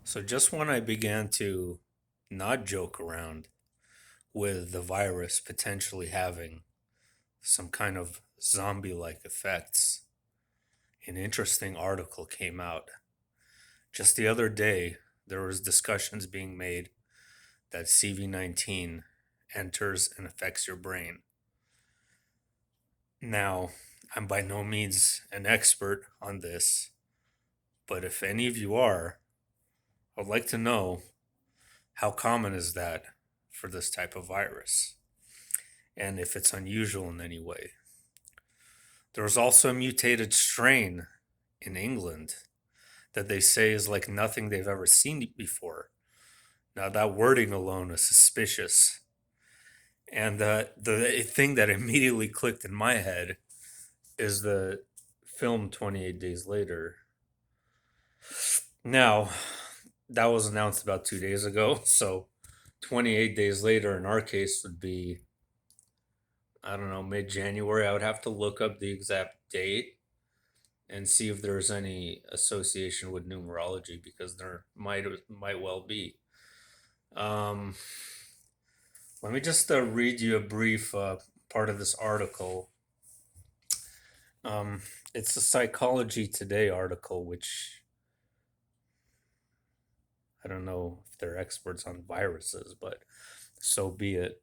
So just when I began to not joke around with the virus potentially having some kind of zombie-like effects, an interesting article came out. Just the other day, there was discussions being made that CV-19 enters and affects your brain. Now, I'm by no means an expert on this, but if any of you are, I'd like to know how common is that for this type of virus? And if it's unusual in any way. There was also a mutated strain in England that they say is like nothing they've ever seen before. Now, that wording alone is suspicious. And the thing that immediately clicked in my head is the film 28 Days Later. Now, that was announced about 2 days ago. So 28 days later, in our case, would be, I don't know, mid January. I would have to look up the exact date and see if there's any association with numerology because there might well be. Um, Let me just read you a brief part of this article. Um, it's a Psychology Today article, which I don't know if they're experts on viruses, but so be it.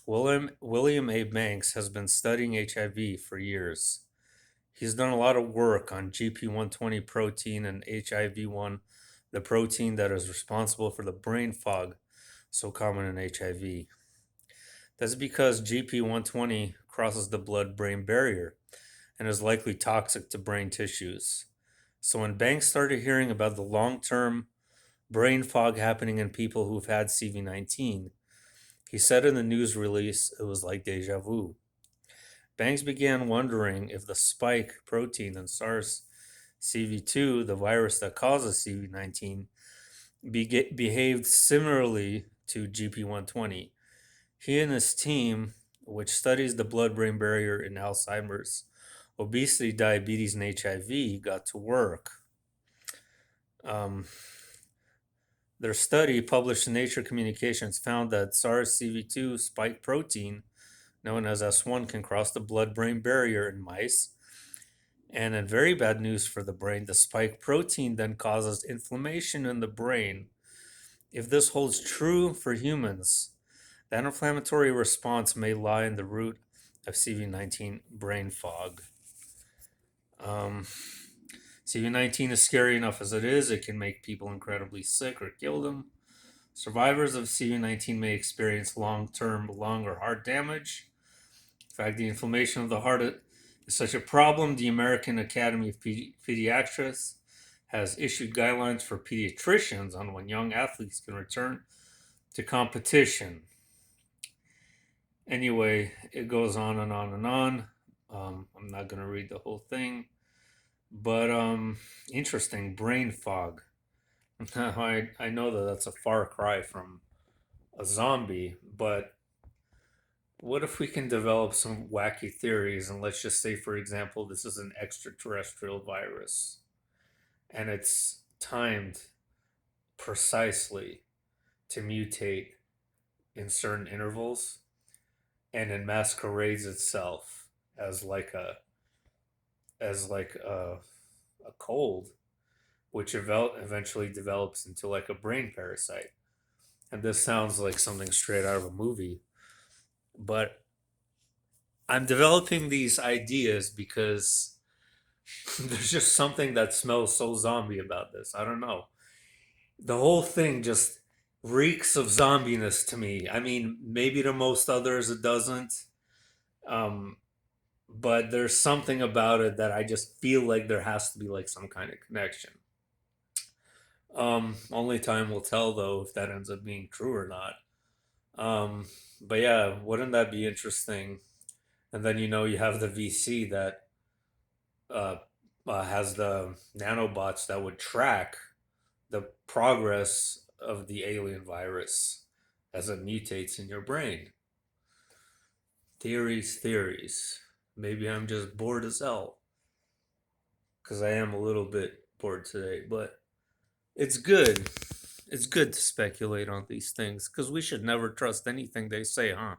William A. Banks has been studying HIV for years. He's done a lot of work on GP120 protein and HIV1, the protein that is responsible for the brain fog so common in HIV. That's because GP120 crosses the blood brain barrier and is likely toxic to brain tissues. So when Banks started hearing about the long term brain fog happening in people who've had CV-19, he said in the news release it was like deja vu. Banks began wondering if the spike protein in SARS CoV-2, the virus that causes CV-19, behaved similarly to GP120. He and his team, which studies the blood brain barrier in Alzheimer's, obesity, diabetes, and HIV, got to work. Um, their study, published in Nature Communications, found that SARS CoV-2 spike protein, known as S1, can cross the blood brain barrier in mice. And in very bad news for the brain, the spike protein then causes inflammation in the brain. If this holds true for humans, that inflammatory response may lie in the root of CV-19 brain fog. Um, CV-19 is scary enough as it is. It can make people incredibly sick or kill them. Survivors of CV-19 may experience long-term lung or heart damage. In fact, the inflammation of the heart is such a problem, the American Academy of Pediatrics has issued guidelines for pediatricians on when young athletes can return to competition. Anyway, it goes on and on and on. I'm not going to read the whole thing, but interesting brain fog. I know that that's a far cry from a zombie, but what if we can develop some wacky theories and let's just say, for example, this is an extraterrestrial virus and it's timed precisely to mutate in certain intervals and it masquerades itself as like a cold, which eventually develops into like a brain parasite. And this sounds like something straight out of a movie, but I'm developing these ideas because there's just something that smells so zombie about this. I don't know. The whole thing just reeks of zombiness to me. I mean, maybe to most others it doesn't. Um, but there's something about it that I just feel like there has to be like some kind of connection. Only time will tell though if that ends up being true or not. But yeah, wouldn't that be interesting? And then you have the VC that uh, has the nanobots that would track the progress of the alien virus as it mutates in your brain. Theories, theories. Maybe I'm just bored as hell because I am a little bit bored today, but it's good. It's good to speculate on these things because we should never trust anything they say, huh?